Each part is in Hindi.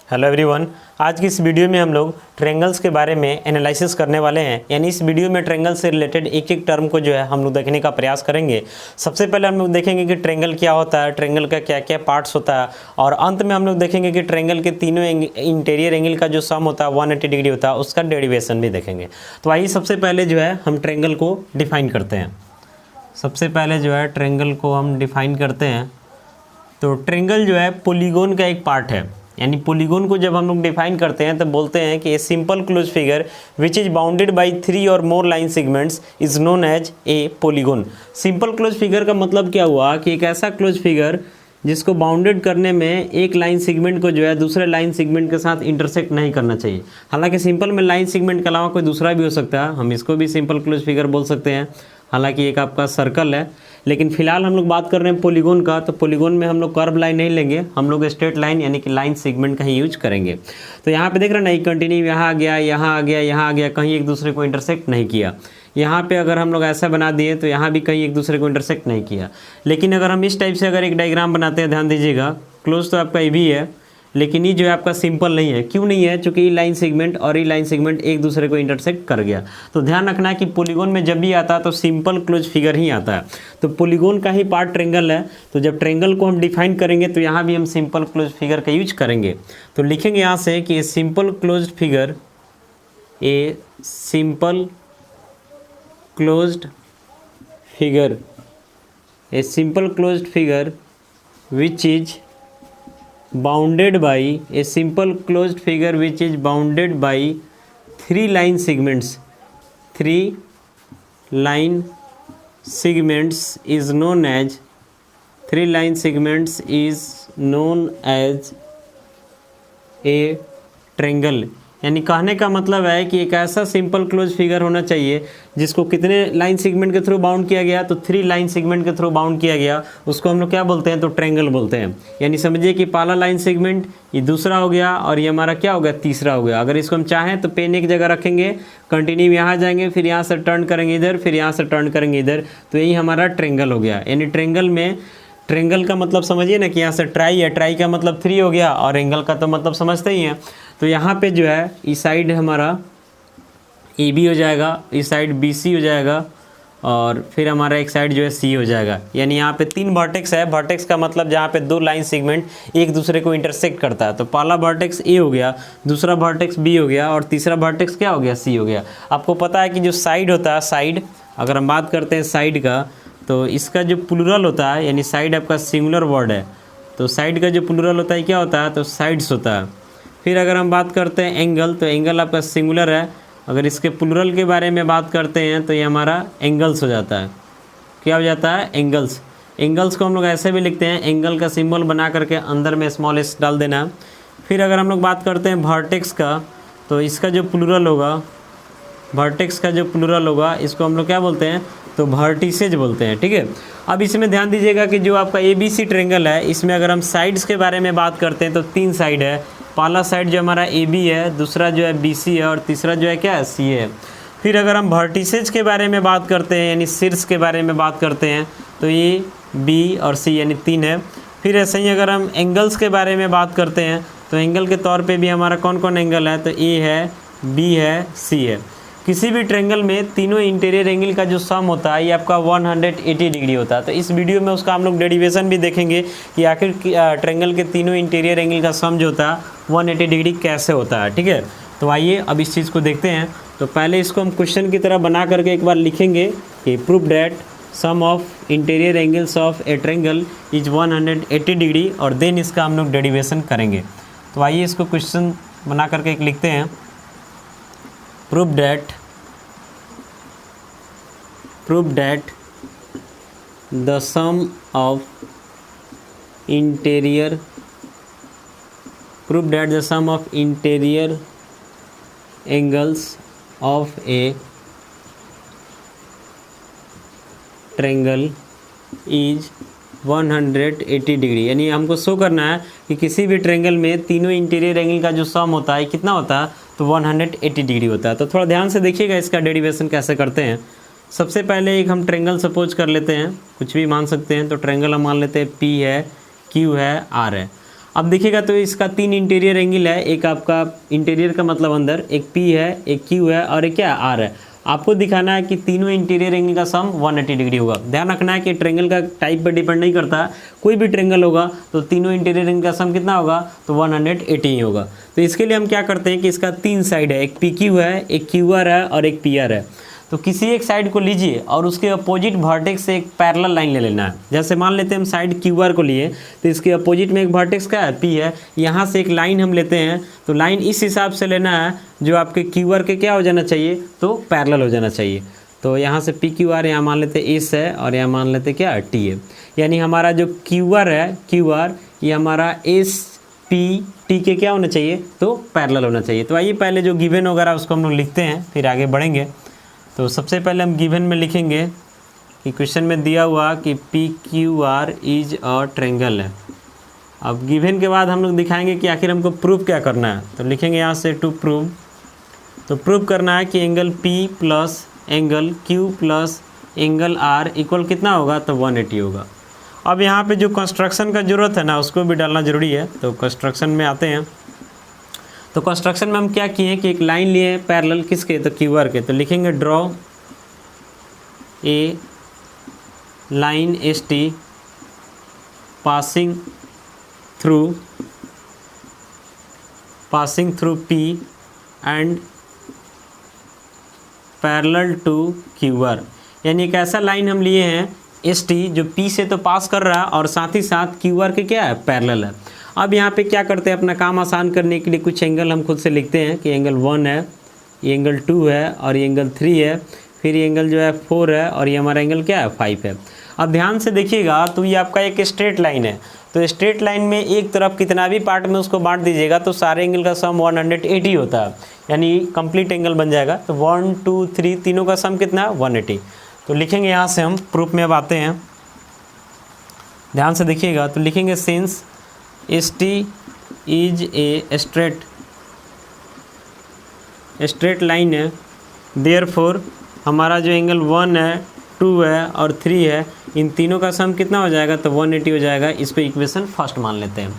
Hello everyone. आज की इस वीडियो में हम लोग ट्रायंगल्स के बारे में एनालिसिस करने वाले हैं। यानी इस वीडियो में ट्रायंगल से रिलेटेड एक एक टर्म को जो है हम लोग देखने का प्रयास करेंगे। सबसे पहले हम लोग देखेंगे कि ट्रायंगल क्या होता है, ट्रायंगल का क्या क्या पार्ट्स होता है, और अंत में हम लोग देखेंगे कि ट्रायंगल के तीनों इंटीरियर एंगल का जो सम होता है 180 डिग्री होता है, उसका डेरिवेशन भी देखेंगे। तो आइए सबसे पहले जो है हम ट्रायंगल को डिफाइन करते हैं। सबसे पहले जो है ट्रायंगल को हम डिफाइन करते हैं। तो ट्रायंगल जो है पॉलीगॉन का एक पार्ट है। यानी पॉलीगॉन को जब हम लोग डिफाइन करते हैं तो बोलते हैं कि a simple close figure which is bounded by 3 और more line segments is known as a polygon. Simple close figure का मतलब क्या हुआ कि एक ऐसा क्लोज फिगर जिसको बाउंडेड करने में एक लाइन सेगमेंट को जो है दूसरे लाइन सेगमेंट के साथ इंटरसेक्ट नहीं करना चाहिए। हालांकि सिंपल में लाइन सेगमेंट के अलावा कोई दूसरा भी हो सकता है, हम इसको भी सिंपल क्लोज फिगर बोल सकते हैं। हालांकि एक आपका सर्कल है, लेकिन फिलहाल हम लोग बात कर रहे हैं पॉलीगॉन का। तो पॉलीगॉन में हम लोग कर्व लाइन नहीं लेंगे, हम लोग स्ट्रेट लाइन यानी कि लाइन सेगमेंट का ही यूज करेंगे। तो यहाँ पे देख रहे हैं ना, कंटिन्यू यहाँ आ गया, यहाँ आ गया, यहाँ आ गया, कहीं एक दूसरे को इंटरसेक्ट नहीं किया। यहाँ पे अगर हम लोग ऐसा बना दिए तो यहाँ भी कहीं एक दूसरे को इंटरसेक्ट नहीं किया। लेकिन अगर हम इस टाइप से अगर एक डायग्राम बनाते हैं, ध्यान दीजिएगा, क्लोज तो आपका ये भी है, लेकिन ये जो है आपका सिंपल नहीं है। क्यों नहीं है? चूँकि ये लाइन सेगमेंट और ये लाइन सेगमेंट एक दूसरे को इंटरसेक्ट कर गया। तो ध्यान रखना है कि पॉलीगॉन में जब भी आता है तो सिंपल क्लोज फिगर ही आता है। तो पॉलीगॉन का ही पार्ट ट्रायंगल है। तो जब ट्रायंगल को हम डिफाइन करेंगे तो यहाँ भी हम सिंपल क्लोज फिगर का यूज करेंगे। तो लिखेंगे यहाँ से कि a simple closed figure, a simple closed figure, a simple closed figure which is bounded by a simple closed figure which is bounded by 3 line segments. 3 line segments is known as 3 line segments is known as a triangle। यानी कहने का मतलब है कि एक ऐसा सिंपल क्लोज फिगर होना चाहिए जिसको कितने लाइन सेगमेंट के थ्रू बाउंड किया गया, तो 3 लाइन सेगमेंट के थ्रू बाउंड किया गया, उसको हम लोग क्या बोलते हैं? तो ट्रायंगल बोलते हैं। यानी समझिए कि पहला लाइन सेगमेंट ये दूसरा हो गया और ये हमारा क्या हो गया? तीसरा हो गया। अगर इसको हम चाहें तो पेन एक जगह रखेंगे, कंटिन्यू यहाँ जाएंगे, फिर यहाँ से टर्न करेंगे इधर, फिर यहाँ से टर्न करेंगे इधर, तो यही हमारा ट्रायंगल हो गया। यानी ट्रायंगल में ट्रायंगल का मतलब समझिए ना कि यहाँ से ट्राई है, ट्राई का मतलब 3 हो गया, और एंगल का तो मतलब समझते ही हैं। तो यहाँ पे जो है इस साइड हमारा ए बी हो जाएगा, इस साइड बी सी हो जाएगा, और फिर हमारा एक साइड जो है सी हो जाएगा। यानी यहाँ पे 3 वर्टेक्स है। वर्टेक्स का मतलब जहाँ पे 2 लाइन सेगमेंट एक दूसरे को इंटरसेक्ट करता है। तो पहला वर्टेक्स ए हो गया, दूसरा वर्टेक्स बी हो गया, और तीसरा वर्टेक्स क्या हो गया? सी हो गया। आपको पता है कि जो साइड होता है, साइड अगर हम बात करते हैं साइड का, तो इसका जो प्लूरल होता है, यानी साइड आपका सिंगुलर वर्ड है, तो साइड का जो प्लूरल होता है क्या होता है? तो साइड्स होता है। फिर अगर हम बात करते हैं एंगल, तो एंगल आपका सिंगुलर है। अगर इसके प्लूरल के बारे में बात करते हैं तो ये हमारा एंगल्स हो जाता है। क्या हो जाता है? एंगल्स। एंगल्स को हम लोग ऐसे भी लिखते हैं, एंगल का सिंबल बना करके अंदर में स्मॉल एस डाल देना। फिर अगर हम लोग बात करते हैं वर्टेक्स का, तो इसका जो प्लूरल होगा, वर्टेक्स का जो प्लूरल होगा, इसको हम लोग क्या बोलते हैं? तो वर्टिसेज बोलते हैं। ठीक है। अब इसमें ध्यान दीजिएगा कि जो आपका ए बी सी ट्रायंगल है, इसमें अगर हम साइड्स के बारे में बात करते हैं तो 3 साइड है। पहला साइड जो हमारा ए बी है, दूसरा जो है बी सी है, और तीसरा जो है क्या है? सी है। फिर अगर हम वर्टिसेज के बारे में बात करते हैं, यानी शीर्ष के बारे में बात करते हैं, तो ये बी और सी यानी 3 है। फिर ऐसे ही अगर हम एंगल्स के बारे में बात करते हैं, तो एंगल के तौर पे भी हमारा कौन कौन एंगल है? तो ए है, बी है, सी है। किसी भी ट्रायंगल में तीनों इंटीरियर एंगल का जो सम होता है ये आपका 180 डिग्री होता है। तो इस वीडियो में उसका हम लोग डेरिवेशन भी देखेंगे कि आखिर ट्रायंगल के तीनों इंटीरियर एंगल का सम जो होता है 180 डिग्री कैसे होता है। ठीक है। तो आइए अब इस चीज़ को देखते हैं। तो पहले इसको हम क्वेश्चन की तरह बना करके एक बार लिखेंगे कि prove that sum of interior angles of a triangle is 180 degree, और देन इसका हम लोग डेरिवेशन करेंगे। तो आइए इसको क्वेश्चन बना करके एक लिखते हैं। Prove that the sum of interior angles of a triangle is 180 degree. यानी हमको शो करना है कि किसी भी ट्रायंगल में तीनों इंटीरियर एंगल का जो सम होता है कितना होता है? तो 180 डिग्री होता है। तो थोड़ा ध्यान से देखिएगा इसका डेरिवेशन कैसे करते हैं। सबसे पहले एक हम ट्रायंगल सपोज कर लेते हैं, कुछ भी मान सकते हैं। तो ट्रायंगल हम मान लेते हैं P है, Q है, R है। अब देखिएगा तो इसका 3 इंटीरियर एंगल है, एक आपका इंटीरियर का मतलब अंदर, एक पी है, एक क्यू है और एक क्या आर है। आपको दिखाना है कि तीनों इंटीरियर एंगल का सम 180 डिग्री होगा। ध्यान रखना है कि ट्रेंगल का टाइप पर डिपेंड नहीं करता, कोई भी ट्रेंगल होगा तो तीनों इंटीरियर एंगल का सम कितना होगा, तो 180 ही होगा। तो इसके लिए हम क्या करते हैं कि इसका 3 साइड है, एक पी क्यू है, एक क्यू आर है और एक पी आर है। तो किसी एक साइड को लीजिए और उसके अपोजिट वर्टेक्स से एक पैरेलल लाइन ले लेना है। जैसे मान लेते हैं हम साइड क्यू आर को लिए, तो इसके अपोजिट में एक वर्टेक्स का है, पी है, यहाँ से एक लाइन हम लेते हैं। तो लाइन इस हिसाब से लेना है जो आपके क्यू आर के क्या हो जाना चाहिए, तो पैरेलल हो जाना चाहिए। तो यहाँ से पी क्यू आर यहाँ मान लेते एस है और यहाँ मान लेते क्या टी है, यानी हमारा जो क्यू आर है, क्यू आर ये हमारा एस पी टी के क्या होना चाहिए, तो पैरेलल होना चाहिए। तो आइए पहले जो गिवन वगैरह उसको हम लोग लिखते हैं, फिर आगे बढ़ेंगे। तो सबसे पहले हम गिवन में लिखेंगे कि क्वेश्चन में दिया हुआ कि P Q R is a triangle है। अब गिवन के बाद हम लोग दिखाएंगे कि आखिर हमको प्रूव क्या करना है। तो लिखेंगे यहाँ से टू प्रूव, तो प्रूव करना है कि angle P plus angle Q plus angle R equal कितना होगा, तो 180 होगा। अब यहाँ पे जो कंस्ट्रक्शन का ज़रूरत है ना, उसको भी डालना ज़रूरी है। तो कंस्ट्रक्शन में आते हैं। तो कंस्ट्रक्शन में हम क्या किए कि एक लाइन लिए पैरेलल किसके, तो क्यू आर के। तो लिखेंगे draw a line S T passing through P and parallel to Q R, यानी एक ऐसा लाइन हम लिए हैं एस टी जो पी से तो पास कर रहा है और साथ ही साथ क्यू आर के क्या है, पैरेलल है। अब यहाँ पे क्या करते हैं, अपना काम आसान करने के लिए कुछ एंगल हम खुद से लिखते हैं कि एंगल 1 है, ये एंगल 2 है और ये एंगल 3 है, फिर ये एंगल जो है 4 है और ये हमारा एंगल क्या है, 5 है। अब ध्यान से देखिएगा तो ये आपका एक स्ट्रेट लाइन है। तो स्ट्रेट लाइन में एक तरफ कितना भी पार्ट में उसको बांट दीजिएगा तो सारे एंगल का सम 180 होता है, यानी कंप्लीट एंगल बन जाएगा। तो 1 2 3 तीनों का सम कितना है, 180। तो लिखेंगे यहाँ से हम प्रूफ में अब आते हैं, ध्यान से देखिएगा। तो लिखेंगे since S T is a straight line है, देयरफॉर हमारा जो एंगल 1 है, 2 है और 3 है, इन तीनों का सम कितना हो जाएगा, तो 180 हो जाएगा। इसको इक्वेशन फर्स्ट मान लेते हैं।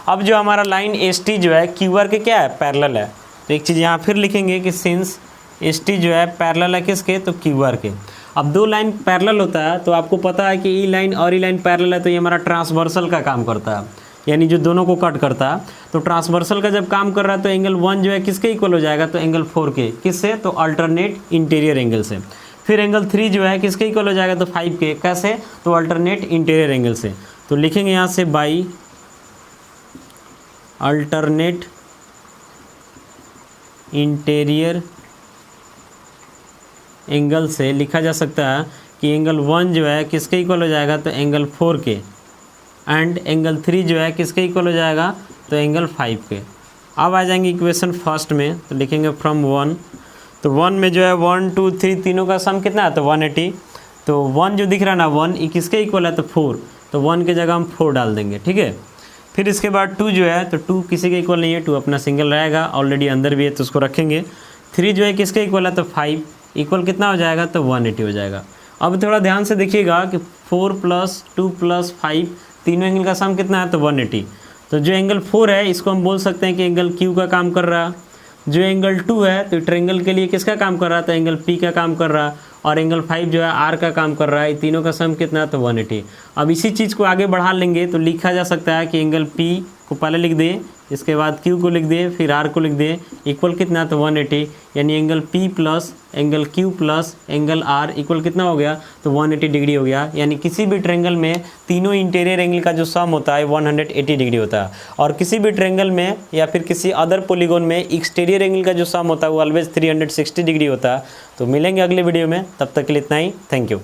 अब जो हमारा लाइन एस टी जो है क्यू आर के क्या है, पैरेलल है। तो एक चीज़ यहाँ फिर लिखेंगे कि सिंस एस टी जो है पैरेलल है किसके, तो क्यू आर के। अब दो लाइन पैरेलल होता है तो आपको पता है कि ई लाइन और ई लाइन पैरेलल है, तो ये हमारा ट्रांसवर्सल का काम करता है, यानी जो दोनों को कट करता है। तो ट्रांसवर्सल का जब काम कर रहा है तो एंगल 1 जो है किसके इक्वल हो जाएगा, तो एंगल 4 के, किससे, तो अल्टरनेट इंटीरियर एंगल से। फिर एंगल 3 जो है किसके इक्वल हो जाएगा, तो 5 के, कैसे, तो अल्टरनेट इंटीरियर एंगल से। तो लिखेंगे यहाँ से बाई अल्टरनेट इंटीरियर एंगल से लिखा जा सकता है कि एंगल 1 जो है किसके इक्वल हो जाएगा, तो एंगल 4 के, एंड एंगल 3 जो है किसके इक्वल हो जाएगा, तो एंगल 5 के। अब आ जाएंगे इक्वेशन फर्स्ट में। तो लिखेंगे फ्रॉम 1, तो 1 में जो है 1 2 3 तीनों का सम कितना है, तो 180। तो 1 जो दिख रहा है ना, 1 ये किसके इक्वल है, तो 4, तो 1 की जगह हम 4 डाल देंगे, ठीक है। फिर इसके बाद 2 जो है, तो 2 किसी के इक्वल नहीं है, 2 अपना सिंगल रहेगा, ऑलरेडी अंदर भी है तो उसको रखेंगे। 3 जो है किसके इक्वल है, तो 5 इक्वल कितना हो जाएगा, तो 180 हो जाएगा। अब थोड़ा ध्यान से देखिएगा कि 4 + 2 + 5 तीनों एंगल का सम कितना है, तो 180। तो जो एंगल 4 है इसको हम बोल सकते हैं कि एंगल क्यू का काम कर रहा है। जो एंगल 2 है तो ट्रायंगल के लिए किसका काम कर रहा है, तो एंगल पी का काम कर रहा है। और एंगल 5 जो है आर का काम कर रहा है। तीनों का सम कितना, तो 180। अब इसी चीज़ को आगे बढ़ा लेंगे तो लिखा जा सकता है कि एंगल पी को पहले लिख दे, इसके बाद क्यू को लिख दे, फिर आर को लिख दे, इक्वल कितना, तो 180। यानी angle P plus angle Q plus angle R equal कितना हो गया, तो 180 डिग्री हो गया। यानी किसी भी ट्रायंगल में तीनों इंटीरियर एंगल का जो सम होता है 180 डिग्री होता है। और किसी भी ट्रायंगल में या फिर किसी अदर पॉलीगॉन में एक्सटीरियर एंगल का जो सम होता है वो ऑलवेज 360 डिग्री होता है। तो मिलेंगे अगले वीडियो में, तब तक के लिए इतना ही। Thank you.